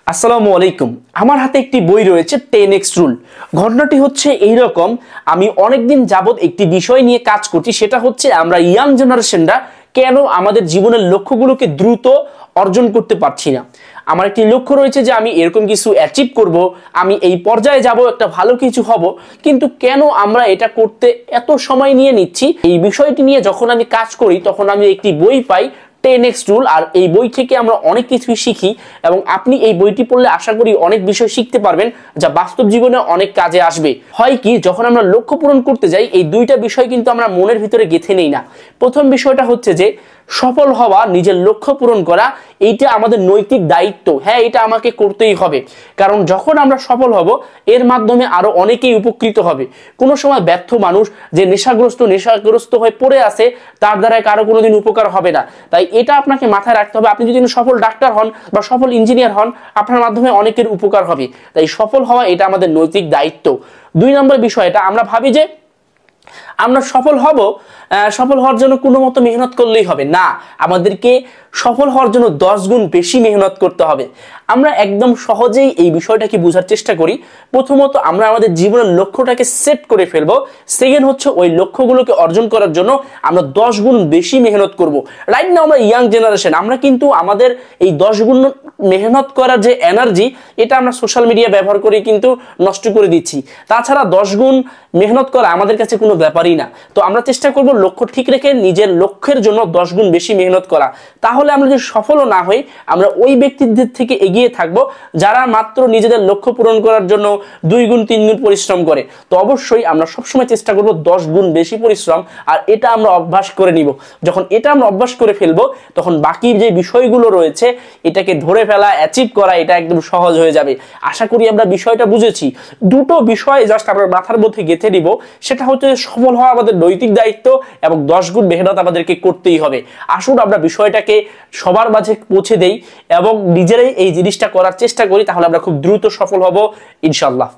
আসসালামু আলাইকুম। আমার হাতে একটি বই রয়েছে 10x রুল। ঘটনাটি হচ্ছে এই রকম, আমি অনেকদিন যাবত একটি বিষয় নিয়ে কাজ করছি, সেটা হচ্ছে আমরা ইয়াং জেনারেশনরা কেন আমাদের জীবনের লক্ষ্যগুলোকে দ্রুত অর্জন করতে পারছি না। আমার একটি লক্ষ্য রয়েছে যে আমি এরকম কিছু অ্যাচিভ করব, আমি এই পর্যায়ে যাব, একটা ভালো কিছু হব, কিন্তু কেন আমরা এটা করতে এত সময় নিয়ে নিচ্ছি। এই বিষয়টি নিয়ে যখন আমি কাজ করি তখন আমি একটি বই পাই 10x রুল, আর এই বই থেকে আমরা অনেক কিছুই শিখি এবং আপনি এই বইটি পড়লে আশা করি অনেক বিষয় শিখতে পারবেন যা বাস্তব জীবনে অনেক কাজে আসবে। হয় কি, যখন আমরা লক্ষ্য পূরণ করতে যাই এই দুইটা বিষয় কিন্তু আমরা মনের ভিতরে গেঁথে নেই না। প্রথম বিষয়টা হচ্ছে যে সফল হওয়া, নিজের লক্ষ্য পূরণ করা, এইটা আমাদের নৈতিক দায়িত্ব। হ্যাঁ, এটা আমাকে করতেই হবে, কারণ যখন আমরা সফল হব এর মাধ্যমে আরো অনেকেই উপকৃত হবে। কোনো সময় ব্যর্থ মানুষ যে নেশাগ্রস্ত হয়ে পড়ে আছে, তার দ্বারা কারো কোনোদিন উপকার হবে না। তাই এটা আপনাকে মাথায় রাখতে হবে। আপনি যদি সফল ডাক্তার হন বা সফল ইঞ্জিনিয়ার হন, আপনার মাধ্যমে অনেকের উপকার হবে। তাই সফল হওয়া এটা আমাদের নৈতিক দায়িত্ব। 2 নম্বর বিষয়টা, আমরা ভাবি যে আমরা সফল হওয়ার জন্য কোনো মতো মেহনত করলেই হবে না, আমাদেরকে সফল হওয়ার জন্য 10 গুণ বেশি মেহনত করতে হবে। আমরা একদম সহজেই এই বিষয়টাকে বোঝার চেষ্টা করি। প্রথমত আমরা আমাদের জীবনের লক্ষ্যটাকে সেট করে ফেলবো। সেকেন্ড হচ্ছে ওই লক্ষ্যগুলোকে অর্জন করার জন্য আমরা 10 গুণ বেশি মেহনত করব। রাইট নাও আমরা ইয়াং জেনারেশন, আমরা কিন্তু আমাদের এই 10 গুণ মেহনত করার যে এনার্জি, এটা আমরা সোশ্যাল মিডিয়া ব্যবহার করে কিন্তু নষ্ট করে দিচ্ছি। তাছাড়া 10 গুণ মেহনত করা আমাদের কাছে কোনো ব্যাপারই না। তো আমরা চেষ্টা করব লক্ষ্য ঠিক রেখে নিজের লক্ষ্যের জন্য 10 গুণ বেশি মেহনত করা। তাহলে আমরা যদি সফলও না হই, আমরা ওই ব্যক্তিদের থেকে এগিয়ে থাকব যারা মাত্র নিজেদের লক্ষ্য পূরণ করার জন্য 2 গুণ 3 গুণ পরিশ্রম করে। তো অবশ্যই আমরা সবসময় চেষ্টা করব 10 গুণ বেশি পরিশ্রম, আর এটা আমরা অভ্যাস করে নিব। যখন এটা আমরা অভ্যাস করে ফেলবো, তখন বাকি যে বিষয়গুলো রয়েছে এটাকে ধরে ফেলা, অ্যাচিভ করা, এটা একদম সহজ হয়ে যাবে। আশা করি আমরা বিষয়টা বুঝেছি। দুটো বিষয় জাস্ট আমরা মাথার মধ্যে গেঁথে দিব, সেটা হচ্ছে সফল হওয়া আমাদের নৈতিক দায়িত্ব এবং 10 গুণ মেহনত আমাদেরকে করতেই হবে। আসুন আমরা বিষয়টাকে সবার মাঝে পৌঁছে দেই এবং নিজেরাই এই জিনিসটা করার চেষ্টা করি, তাহলে আমরা খুব দ্রুত সফল হব ইনশাআল্লাহ।